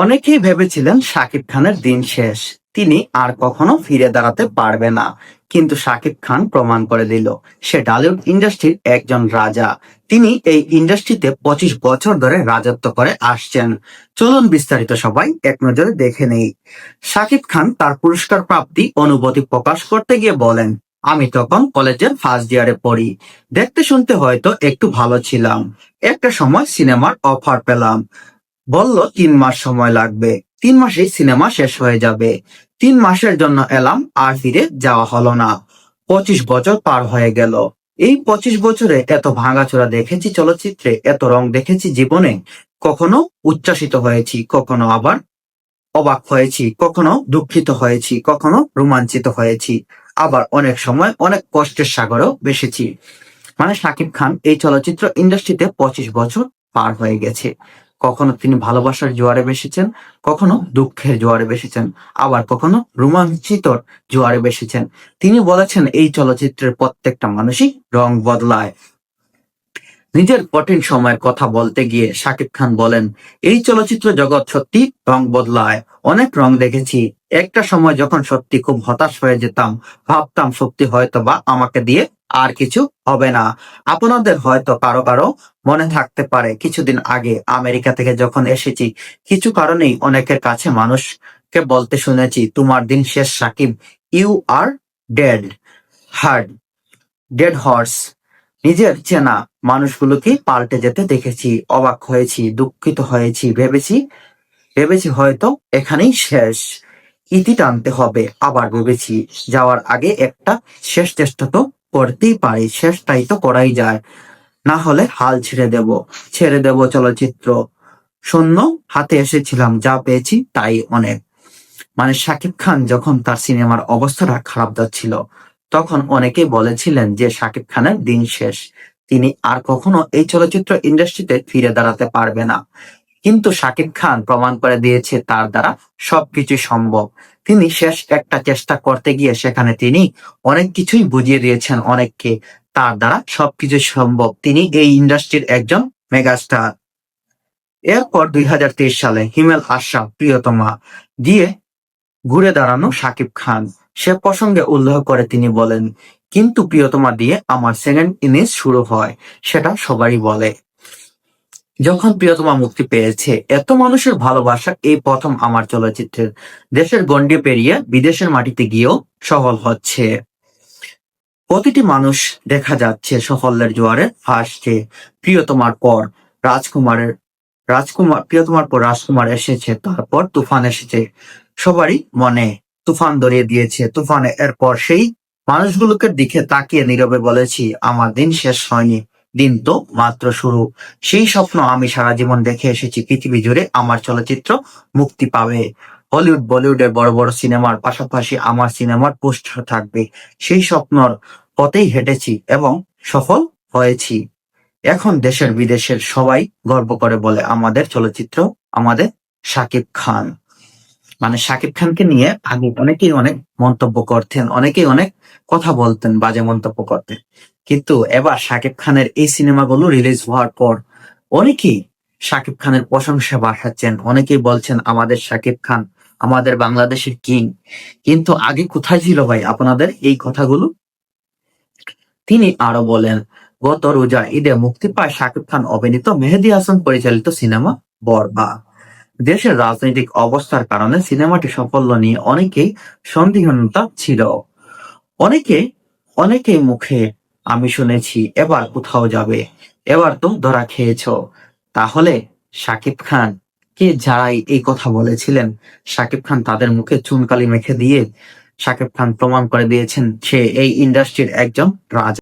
অনেকেই ভেবেছিলেন শাকিব খানের দিন শেষ, তিনি আর কখনো ফিরে দাঁড়াতে পারবে না। কিন্তু শাকিব খান প্রমাণ করে দিল সে টলিউড ইন্ডাস্ট্রির একজন রাজা। তিনি এই ইন্ডাস্ট্রিতে 25 বছর ধরে রাজত্ব করে আসছেন। চলুন বিস্তারিত সবাই এক নজরে দেখে নেই। শাকিব খান তার পুরস্কার প্রাপ্তি অনুভূতি প্রকাশ করতে গিয়ে বলেন, আমি তখন কলেজের ফার্স্ট ইয়ারে পড়ি। দেখতে শুনতে হয়তো একটু ভালো ছিলাম। একটা সময় সিনেমার অফার পেলাম। বলল 3 মাস সময় লাগবে, 3 মাসেই সিনেমা শেষ হয়ে যাবে। 3 মাসের জন্য এলাম, আর ফিরে যাওয়া হলো না। 25 বছর পার হয়ে গেল। এই 25 বছরে এত ভাঙাচোরা দেখেছি চলচ্চিত্রে, এত রং দেখেছি জীবনে। কখনো উচ্ছ্বাসিত হয়েছি, কখনো আবার অবাক হয়েছি, কখনো দুঃখিত হয়েছি, কখনো রোমাঞ্চিত হয়েছি, আবার অনেক সময় অনেক কষ্টের সাগরেও ভেসেছি। মানে শাকিব খান এই চলচ্চিত্র ইন্ডাস্ট্রিতে 25 বছর পার হয়ে গেছে। কখনো তিনি ভালোবাসার জোয়ারে ভেসেছেন, কখনো দুঃখের জোয়ারে ভেসেছেন, আবার কখনো রোমাঞ্চিতর জোয়ারে ভেসেছেন। তিনি বলেছেন এই চলচ্চিত্রের প্রত্যেকটা মানুষই রং বদলায়। নিজের কঠিন সময়ের কথা বলতে গিয়ে শাকিব খান বলেন, এই চলচ্চিত্র জগৎ সত্যি রং বদলায়। অনেক রং দেখেছি। একটা সময় যখন সত্যি খুব হতাশ হয়ে যেতাম, ভাবতাম সত্যি হয়তো বা আমাকে দিয়ে আর কিছু হবে না। আপনাদের হয়তো কারো কারো মনে থাকতে পারে, কিছুদিন আগে আমেরিকা থেকে যখন এসেছি, কিছু কারণেই অনেকের কাছে মানুষকে বলতে শুনেছি, তোমার দিন শেষ Shakib, you are dead hard, dead horse. নিজের চেনা মানুষগুলোকে পাল্টে যেতে দেখেছি, অবাক হয়েছি, দুঃখিত হয়েছি, ভেবেছি ভেবেছি হয়তো এখানেই শেষ, ইতি টানতে হবে। আবার ভেবেছি যাওয়ার আগে একটা শেষ চেষ্টা তো করতেই পারি, শেষটাই তো করাই যায়। না হলে হাল ছেড়ে দেব চলচ্চিত্র। শূন্য হাতে এসেছিলাম, যা পেয়েছি তাই অনেক। মানে শাকিব খান যখন তার সিনেমার অবস্থাটা খারাপ যাচ্ছিল, তখন অনেকেই বলেছিলেন যে শাকিব খানের দিন শেষ, তিনি আর কখনো এই চলচ্চিত্র ইন্ডাস্ট্রিতে ফিরে দাঁড়াতে পারবে না। কিন্তু শাকিব খান প্রমাণ করে দিয়েছে তার দ্বারা সবকিছু সম্ভব। তিনি শেষ একটা চেষ্টা করতে গিয়ে সেখানে তিনি অনেক কিছুই বুঝিয়ে দিয়েছেন অনেককে, তার দ্বারা সবকিছু সম্ভব। তিনি এই ইন্ডাস্ট্রির একজন মেগাস্টার। এরপর 2023 সালে হিমেল আশরাফ প্রিয়তমা দিয়ে ঘুরে দাঁড়ানো শাকিব খান, সে প্রসঙ্গে উল্লেখ করে তিনি বলেন, কিন্তু প্রিয়তমা দিয়ে আমার সেকেন্ড ইনিংস শুরু হয়, সেটা সবারই বলে। যখন প্রিয়তমা মুক্তি পেয়েছে, এত মানুষের ভালোবাসা এই প্রথম আমার চলচ্চিত্রের। দেশের গণ্ডি পেরিয়ে বিদেশের মাটিতে গিয়েও সফল হচ্ছে। প্রতিটি মানুষ দেখা যাচ্ছে সাফল্যের জোয়ারে ভাসছে। প্রিয়তমার পর রাজকুমারের প্রিয়তমার পর রাজকুমার এসেছে, তারপর তুফান এসেছে। সবারই মনে তুফান ধরিয়ে দিয়েছে। তুফানে এরপর সেই মানুষগুলোকে দিকে তাকিয়ে নীরবে বলেছি, আমার দিন শেষ হয়নি, দিন তো মাত্র শুরু। সেই স্বপ্ন আমি সারা জীবন দেখে এসেছি, পৃথিবী জুড়ে আমার চলচ্চিত্র মুক্তি পাবে। হলিউড বলিউডের বড় বড় সিনেমার পাশাপাশি আমার সিনেমার পোস্টার থাকবে। সেই স্বপ্নর পথেই হেঁটেছি এবং সফল হয়েছি। এখন দেশের বিদেশের সবাই গর্ব করে বলে আমাদের চলচ্চিত্র, আমাদের শাকিব খান। মানে শাকিব খানকে নিয়ে আগে অনেকেই অনেক মন্তব্য করতেন, অনেকেই অনেক কথা বলতেন, বাজে মন্তব্য করতেন। কিন্তু এবার শাকিব খানের এই সিনেমাগুলো রিলিজ হওয়ার পর অনেকেই শাকিব খানের প্রশংসা বাড়াচ্ছেন, অনেকেই বলছেন আমাদের শাকিব খান আমাদের বাংলাদেশের কিং। কিন্তু আগে কোথায় ছিল ভাই আপনাদের এই কথাগুলো? তিনি আরো বলেন, গত রোজা ঈদে মুক্তি পায় শাকিব খান অভিনীত মেহেদী হাসান পরিচালিত সিনেমা বরবাদ। দেশের রাজনৈতিক অবস্থার কারণে সিনেমাটি সাফল্য নিয়ে অনেকেই সন্দিহানতা ছিল। অনেকে অনেকেই মুখে আমি শুনেছি এবার কোথাও যাবে, এবার তো ধরা খেয়েছো। তাহলে শাকিব খান কে যারাই এই কথা বলেছিলেন, শাকিব খান তাদের মুখে চুনকালি মেখে দিয়ে শাকিব খান প্রমাণ করে দিয়েছেন সে এই ইন্ডাস্ট্রির একজন রাজা।